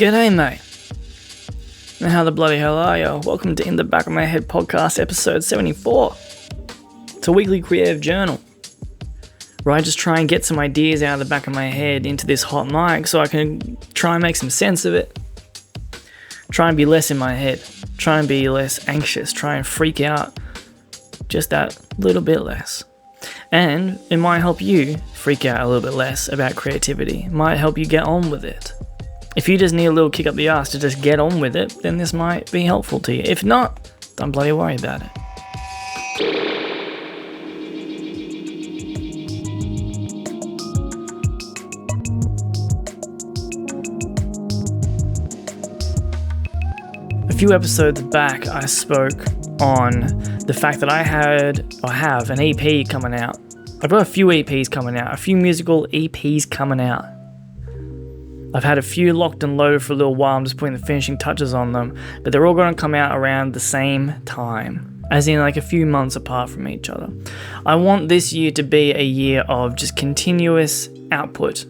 G'day, mate. And how the bloody hell are you? Welcome to In the Back of My Head podcast, episode 74. It's a weekly creative journal where I just try and get some ideas out of the back of my head into this hot mic so I can try and make some sense of it. Try and be less in my head. Try and be less anxious. Try and freak out just that little bit less. And it might help you freak out a little bit less about creativity. It might help you get on with it. If you just need a little kick up the ass to just get on with it, then this might be helpful to you. If not, don't bloody worry about it. A few episodes back, I spoke on the fact that I have an EP coming out. I've got a few EPs coming out, a few musical EPs coming out. I've had a few locked and loaded for a little while. I'm just putting the finishing touches on them, but they're all going to come out around the same time, as in like a few months apart from each other. I want this year to be a year of just continuous output,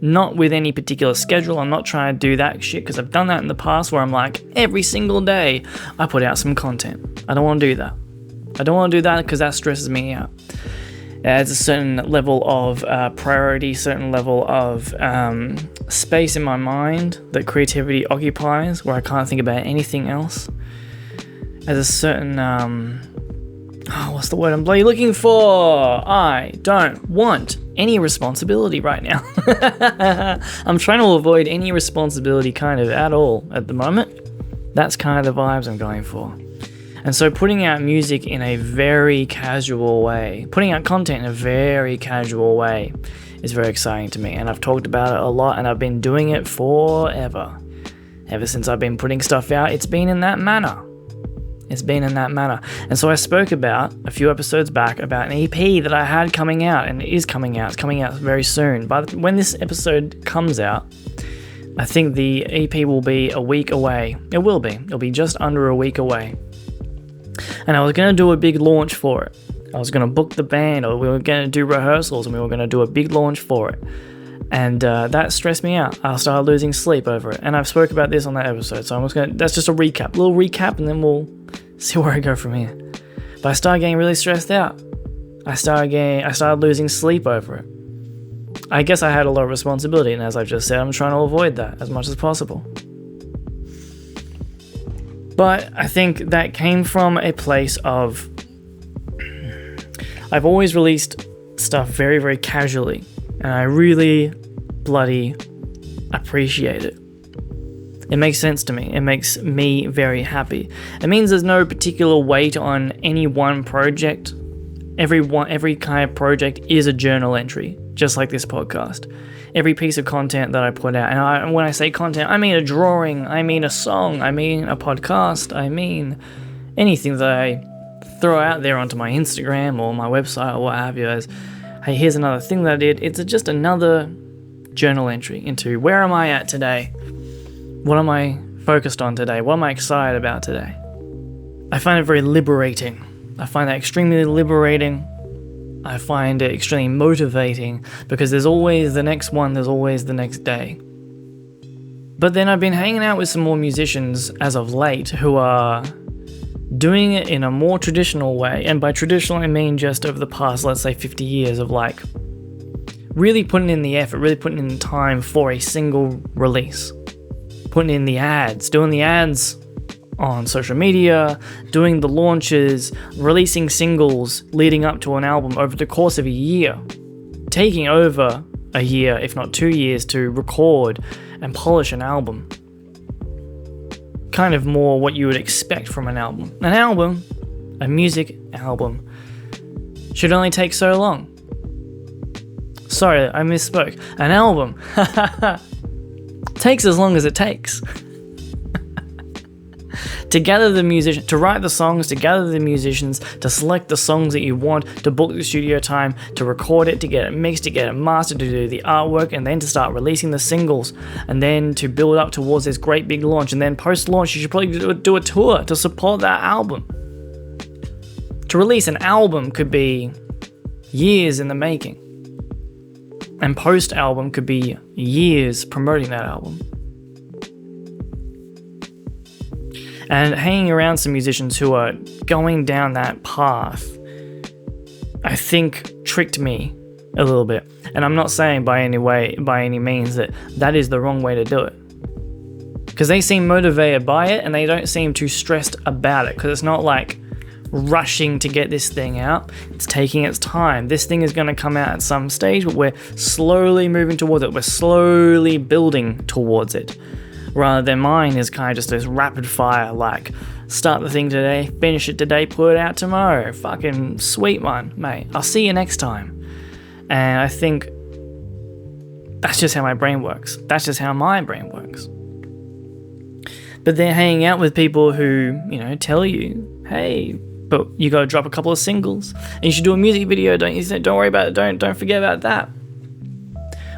not with any particular schedule. I'm not trying to do that shit because I've done that in the past where I'm like, every single day I put out some content. I don't want to do that. I don't want to do that because that stresses me out. It adds a certain level of priority, certain level of space in my mind that creativity occupies, where I can't think about anything else. As a certain, what's the word I'm bloody looking for? I don't want any responsibility right now. I'm trying to avoid any responsibility kind of at all at the moment. That's kind of the vibes I'm going for. And so putting out music in a very casual way, putting out content in a very casual way is very exciting to me. And I've talked about it a lot and I've been doing it forever. Ever since I've been putting stuff out, it's been in that manner. And so I spoke about, a few episodes back, about an EP that I had coming out, and it is coming out. It's coming out very soon. But when this episode comes out, I think the EP will be a week away. It will be. It'll be just under a week away. And I was going to do a big launch for it. I was going to book the band, or we were going to do rehearsals, and we were going to do a big launch for it. And that stressed me out. I started losing sleep over it. And I've spoke about this on that episode, so that's just a little recap, and then we'll see where I go from here. But I started getting really stressed out. I started losing sleep over it. I guess I had a lot of responsibility, and as I've just said, I'm trying to avoid that as much as possible. But I think that came from a place of, I've always released stuff very, very casually, and I really bloody appreciate it. It makes sense to me. It makes me very happy. It means there's no particular weight on any one project. Every kind of project is a journal entry, just like this podcast. Every piece of content that I put out, and when I say content, I mean a drawing, I mean a song, I mean a podcast, I mean anything that I throw out there onto my Instagram or my website or what have you as, hey, here's another thing that I did. It's just another journal entry into where am I at today? What am I focused on today? What am I excited about today? I find it very liberating. I find that extremely liberating. I find it extremely motivating because there's always the next one, there's always the next day. But then I've been hanging out with some more musicians as of late who are doing it in a more traditional way. And by traditional, I mean just over the past, let's say 50 years of like really putting in the effort, really putting in the time for a single release. Putting in the ads, doing the ads on social media, doing the launches, releasing singles leading up to an album over the course of a year, taking over a year, if not 2 years, to record and polish an album. Kind of more what you would expect from an album. An album, a music album, should only take so long. Sorry, I misspoke. An album takes as long as it takes. To gather the musicians, to write the songs, to gather the musicians, to select the songs that you want, to book the studio time, to record it, to get it mixed, to get it mastered, to do the artwork, and then to start releasing the singles, and then to build up towards this great big launch, and then post-launch you should probably do a tour to support that album. To release an album could be years in the making, and post-album could be years promoting that album. And hanging around some musicians who are going down that path, I think tricked me a little bit. And I'm not saying by any means that is the wrong way to do it. Because they seem motivated by it and they don't seem too stressed about it. Because it's not like rushing to get this thing out. It's taking its time. This thing is going to come out at some stage, but we're slowly moving towards it. We're slowly building towards it. Rather than mine is kind of just this rapid fire, like, start the thing today, finish it today, put it out tomorrow. Fucking sweet one, mate. I'll see you next time. And I think that's just how my brain works. That's just how my brain works. But they're hanging out with people who, tell you, hey, but you gotta drop a couple of singles, and you should do a music video. Don't worry about it. Don't forget about that.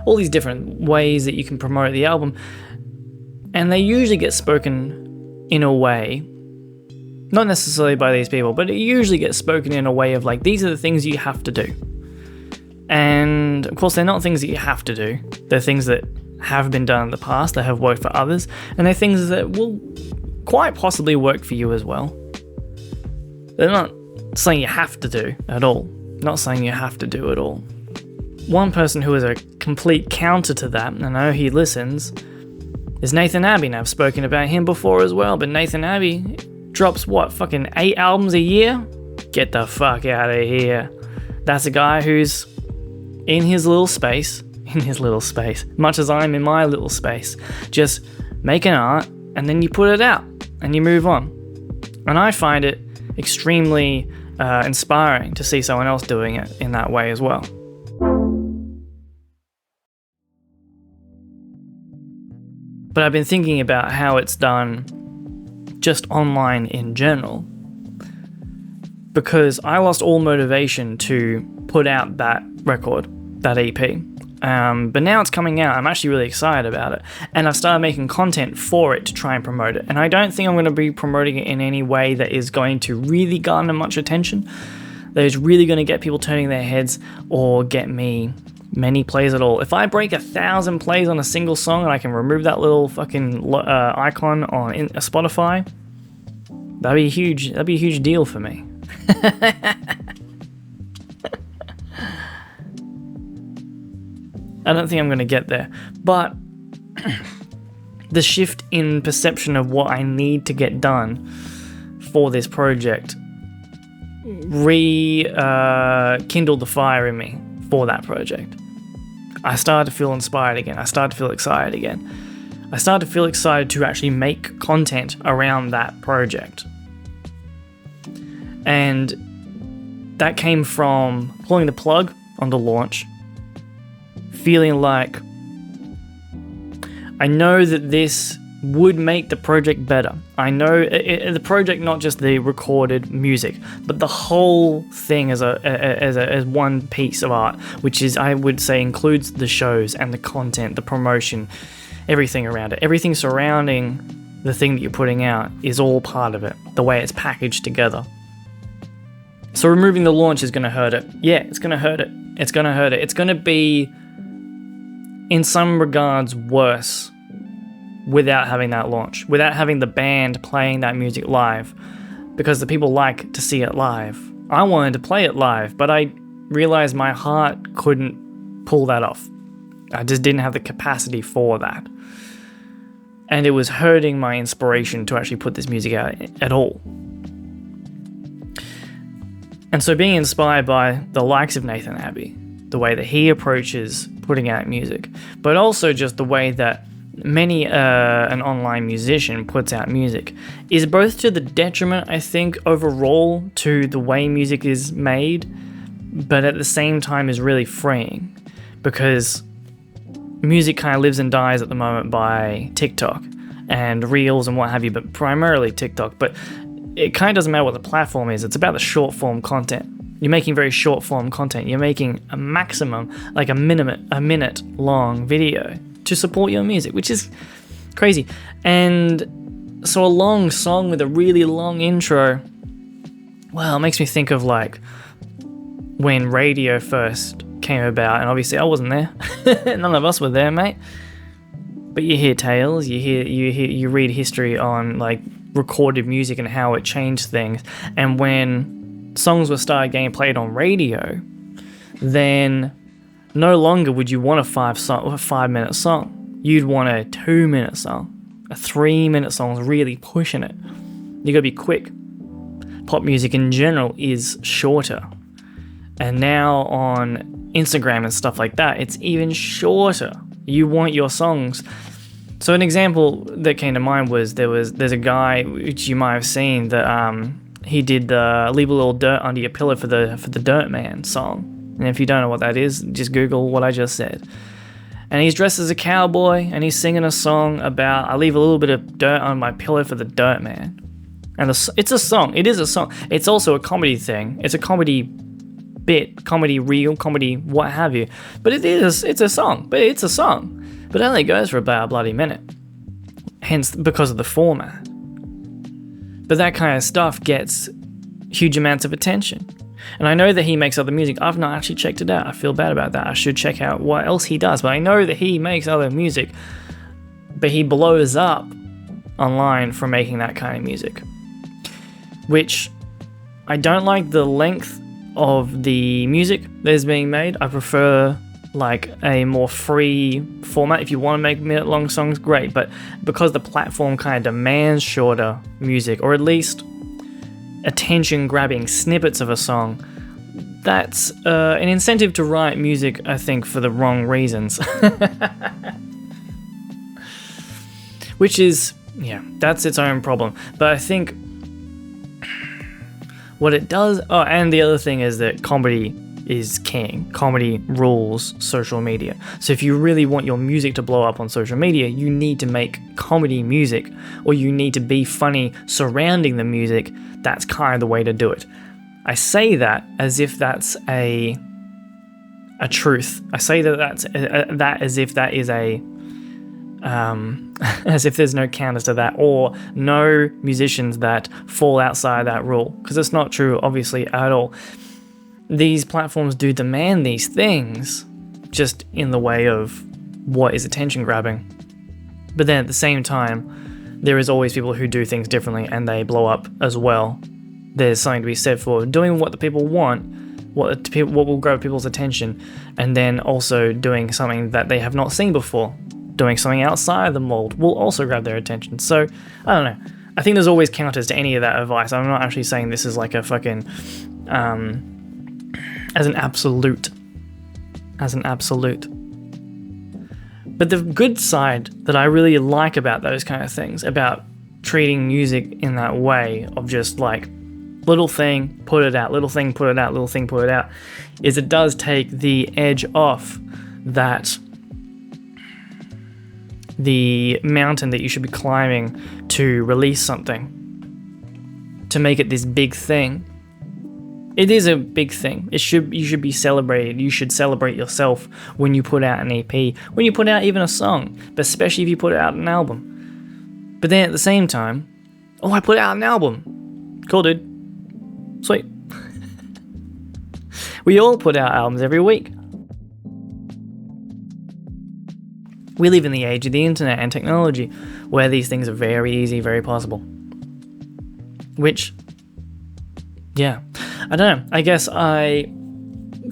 All these different ways that you can promote the album. And they usually get spoken in a way, not necessarily by these people, but it usually gets spoken in a way of like, these are the things you have to do. And of course, they're not things that you have to do. They're things that have been done in the past, that have worked for others, and they're things that will quite possibly work for you as well. They're not saying you have to do at all. Not saying you have to do it all. One person who is a complete counter to that, and I know he listens, is Nathan Abbey, and I've spoken about him before as well, but Nathan Abbey drops fucking 8 albums a year? Get the fuck out of here. That's a guy who's in his little space, much as I'm in my little space, just making art, and then you put it out, and you move on. And I find it extremely inspiring to see someone else doing it in that way as well. But I've been thinking about how it's done just online in general, because I lost all motivation to put out that record, that EP. But now it's coming out. I'm actually really excited about it. And I've started making content for it to try and promote it. And I don't think I'm going to be promoting it in any way that is going to really garner much attention, that is really going to get people turning their heads or get me many plays at all. If I break 1,000 plays on a single song and I can remove that little fucking icon on Spotify, that'd be huge. That'd be a huge deal for me. I don't think I'm going to get there, but the shift in perception of what I need to get done for this project rekindled the fire in me for that project. I started to feel inspired again. I started to feel excited again. I started to feel excited to actually make content around that project. And that came from pulling the plug on the launch, feeling like I know that this would make the project better. I know the project, not just the recorded music, but the whole thing as one piece of art, which is, I would say, includes the shows and the content, the promotion, everything around it. Everything surrounding the thing that you're putting out is all part of it, the way it's packaged together. So removing the launch is going to hurt it. Yeah, it's going to hurt it. It's going to hurt it. It's going to be, in some regards, worse without having that launch, without having the band playing that music live, because the people like to see it live. I wanted to play it live, but I realized my heart couldn't pull that off. I just didn't have the capacity for that. And it was hurting my inspiration to actually put this music out at all. And so being inspired by the likes of Nathan Abbey, the way that he approaches putting out music, but also just the way that many an online musician puts out music, is both to the detriment, I think, overall to the way music is made, but at the same time is really freeing, because music kind of lives and dies at the moment by TikTok and Reels and what have you, but primarily TikTok. But it kind of doesn't matter what the platform is, it's about the short form content. You're making very short form content. You're making a maximum, like a minute long video to support your music, which is crazy. And so a long song with a really long intro, well, it makes me think of like when radio first came about, and obviously I wasn't there. None of us were there, mate. But you hear tales, you read history on like recorded music and how it changed things. And when songs were started getting played on radio, then no longer would you want a 5-minute song. You'd want a 2-minute song. A 3-minute song is really pushing it. You gotta be quick. Pop music in general is shorter. And now on Instagram and stuff like that, it's even shorter. You want your songs. So an example that came to mind was there's a guy which you might have seen that he did the "Leave a Little Dirt Under Your Pillow" for the Dirt Man song. And if you don't know what that is, just Google what I just said. And he's dressed as a cowboy and he's singing a song about I leave a little bit of dirt on my pillow for the Dirt Man. And it's a song. It is a song. It's also a comedy thing. It's a comedy bit, comedy reel, comedy what have you. But it's a song. But it's a song. But it only goes for about a bloody minute. Hence, because of the format. But that kind of stuff gets huge amounts of attention. And I know that he makes other music. I've not actually checked it out. I feel bad about that. I should check out what else he does. But I know that he makes other music. But he blows up online for making that kind of music. Which, I don't like the length of the music that is being made. I prefer like a more free format. If you want to make minute-long songs, great. But because the platform kind of demands shorter music, or at least attention-grabbing snippets of a song, that's an incentive to write music, I think, for the wrong reasons. Which is, yeah, that's its own problem. But I think what it does... Oh, and the other thing is that comedy is king. Comedy rules social media. So if you really want your music to blow up on social media, you need to make comedy music, or you need to be funny surrounding the music. That's kind of the way to do it. I say that as if that's a truth. I say that's as if that is a as if there's no counters to that, or no musicians that fall outside that rule, because it's not true, obviously, at all. These platforms do demand these things, just in the way of what is attention grabbing. But then at the same time, there is always people who do things differently and they blow up as well. There's something to be said for doing what the people want, what will grab people's attention, and then also doing something that they have not seen before. Doing something outside the mold will also grab their attention. So, I don't know. I think there's always counters to any of that advice. I'm not actually saying this is like a fucking... as an absolute. But the good side that I really like about those kind of things, about treating music in that way of just like little thing, put it out, little thing, put it out, little thing, put it out, is it does take the edge off that the mountain that you should be climbing to release something, to make it this big thing. It is a big thing. You should be celebrated. You should celebrate yourself when you put out an EP, when you put out even a song, but especially if you put out an album. But then at the same time, oh, I put out an album. Cool, dude. Sweet. We all put out albums every week. We live in the age of the internet and technology, where these things are very easy, very possible. Which, yeah, I don't know. I guess I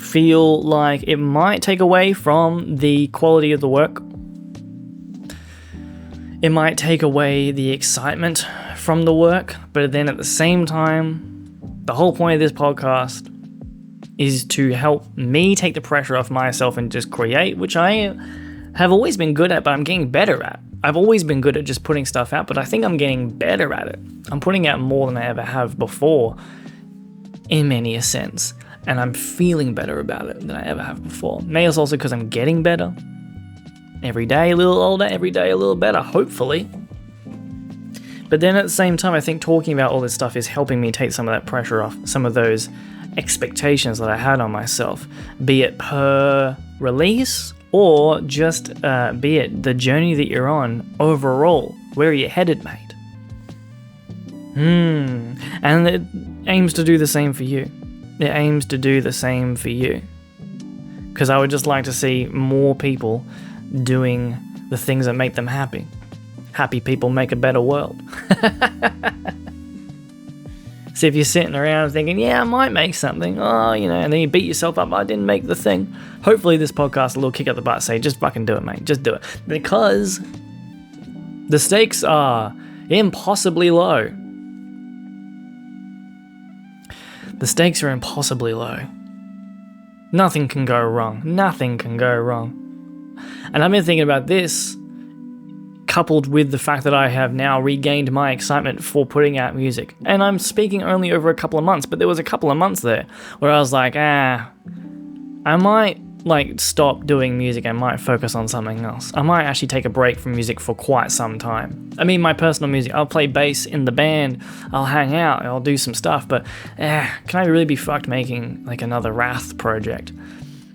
feel like it might take away from the quality of the work. It might take away the excitement from the work, but then at the same time, the whole point of this podcast is to help me take the pressure off myself and just create, which I have always been good at, but I'm getting better at. I've always been good at just putting stuff out, but I think I'm getting better at it. I'm putting out more than I ever have before, in many a sense, and I'm feeling better about it than I ever have before. Maybe it's also because I'm getting better. Every day a little older, every day a little better, hopefully. But then at the same time, I think talking about all this stuff is helping me take some of that pressure off, some of those expectations that I had on myself, be it per release or just be it the journey that you're on overall. Where are you headed, mate? And it aims to do the same for you. It aims to do the same for you. Because I would just like to see more people doing the things that make them happy. Happy people make a better world. So if you're sitting around thinking, yeah, I might make something, and then you beat yourself up, I didn't make the thing. Hopefully this podcast, a little kick up the butt, say, just fucking do it, mate. Just do it. Because the stakes are impossibly low. The stakes are impossibly low. Nothing can go wrong. Nothing can go wrong. And I've been thinking about this, coupled with the fact that I have now regained my excitement for putting out music. And I'm speaking only over a couple of months, but there was a couple of months there where I was like, I might stop doing music. I might focus on something else. I might actually take a break from music for quite some time. I mean, my personal music, I'll play bass in the band, I'll hang out, I'll do some stuff, but can I really be fucked making like another Wrath project?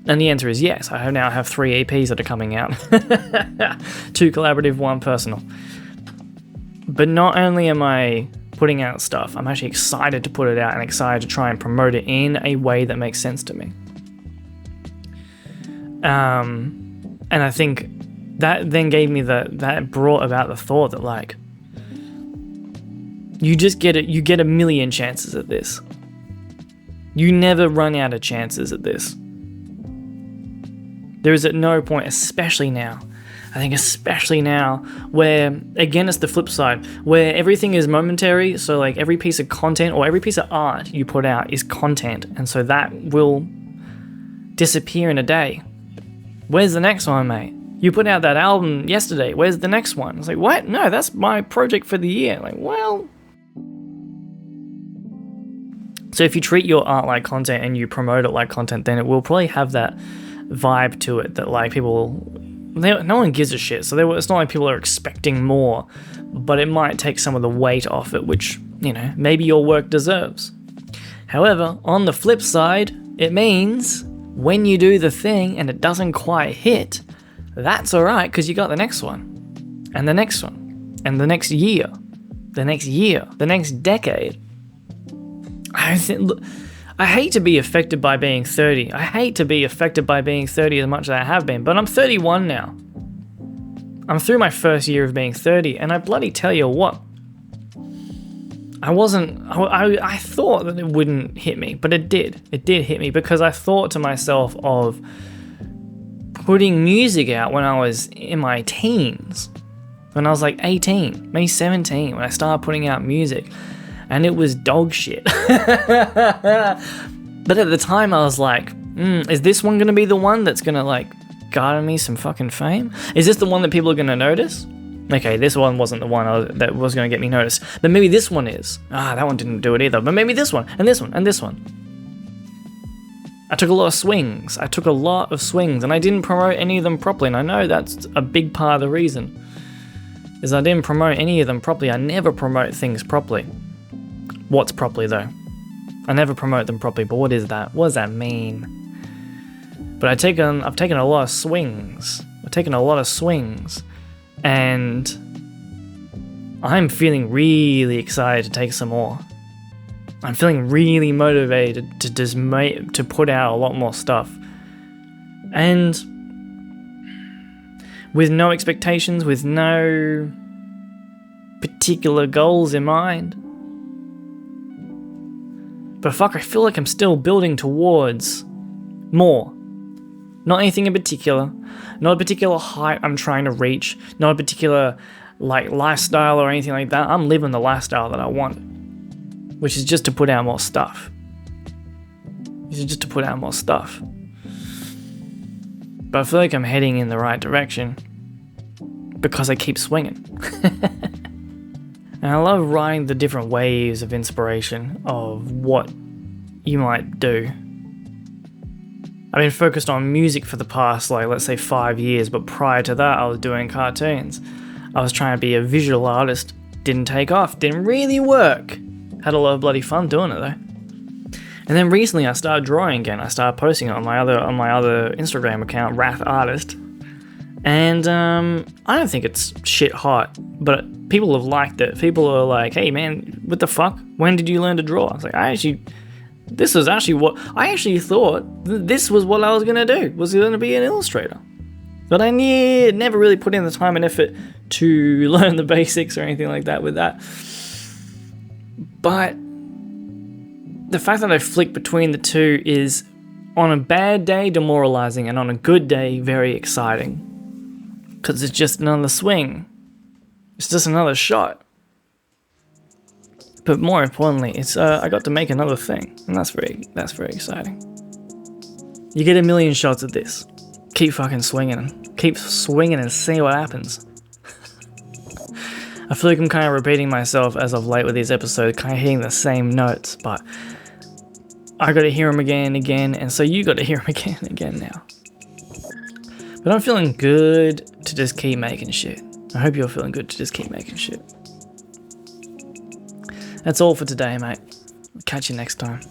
And the answer is yes. I now have 3 EPs that are coming out. 2 collaborative, 1 personal. But not only am I putting out stuff, I'm actually excited to put it out and excited to try and promote it in a way that makes sense to me. And I think that then gave me that brought about the thought that like, you get a million chances at this. You never run out of chances at this. There is at no point, especially now, where, again, it's the flip side, where everything is momentary, so like every piece of content or every piece of art you put out is content, and so that will disappear in a day. Where's the next one, mate? You put out that album yesterday, where's the next one? It's like, what? No, that's my project for the year. Like, well... So if you treat your art like content and you promote it like content, then it will probably have that vibe to it that like no one gives a shit, so it's not like people are expecting more, but it might take some of the weight off it, which, maybe your work deserves. However, on the flip side, it means when you do the thing and it doesn't quite hit, that's alright, because you got the next one, and the next one, and the next year, the next decade. I hate to be affected by being 30. I hate to be affected by being 30 as much as I have been, but I'm 31 now. I'm through my first year of being 30, and I bloody tell you what, I thought that it wouldn't hit me, but it did. It did hit me because I thought to myself of putting music out when I was in my teens, when I was like 18, maybe 17, when I started putting out music. And it was dog shit. But at the time I was like, is this one going to be the one that's going to like garner me some fucking fame? Is this the one that people are going to notice? Okay, this one wasn't the one that was going to get me noticed. But maybe this one is. That one didn't do it either. But maybe this one, and this one, and this one. I took a lot of swings. And I didn't promote any of them properly. And I know that's a big part of the reason. Is I didn't promote any of them properly. I never promote things properly. What's properly though? I never promote them properly, but what is that? What does that mean? But I've taken a lot of swings. And I'm feeling really excited to take some more. I'm feeling really motivated to put out a lot more stuff. And with no expectations, with no particular goals in mind. But fuck, I feel like I'm still building towards more. Not anything in particular. Not a particular height I'm trying to reach. Not a particular like lifestyle or anything like that. I'm living the lifestyle that I want. Which is just to put out more stuff. But I feel like I'm heading in the right direction. Because I keep swinging. And I love riding the different waves of inspiration of what you might do. I've been focused on music for the past, let's say 5 years, but prior to that I was doing cartoons. I was trying to be a visual artist. Didn't take off, didn't really work. Had a lot of bloody fun doing it though. And then recently I started drawing again. I started posting it on my other Instagram account, Wrath Artist. And I don't think it's shit hot, but people have liked it. People are like, hey man, what the fuck? When did you learn to draw? I was like, I actually thought this was what I was gonna do, was gonna be an illustrator. But I never really put in the time and effort to learn the basics or anything like that with that. But the fact that I flick between the two is, on a bad day, demoralizing, and on a good day, very exciting. Because it's just another swing. It's just another shot. But more importantly, it's I got to make another thing, and that's very exciting. You get a million shots at this. Keep fucking swinging. Keep swinging and see what happens. I feel like I'm kind of repeating myself as of late with these episodes, kind of hitting the same notes, but I got to hear them again and again, and so you got to hear them again and again now. But I'm feeling good to just keep making shit. I hope you're feeling good to just keep making shit. That's all for today, mate. Catch you next time.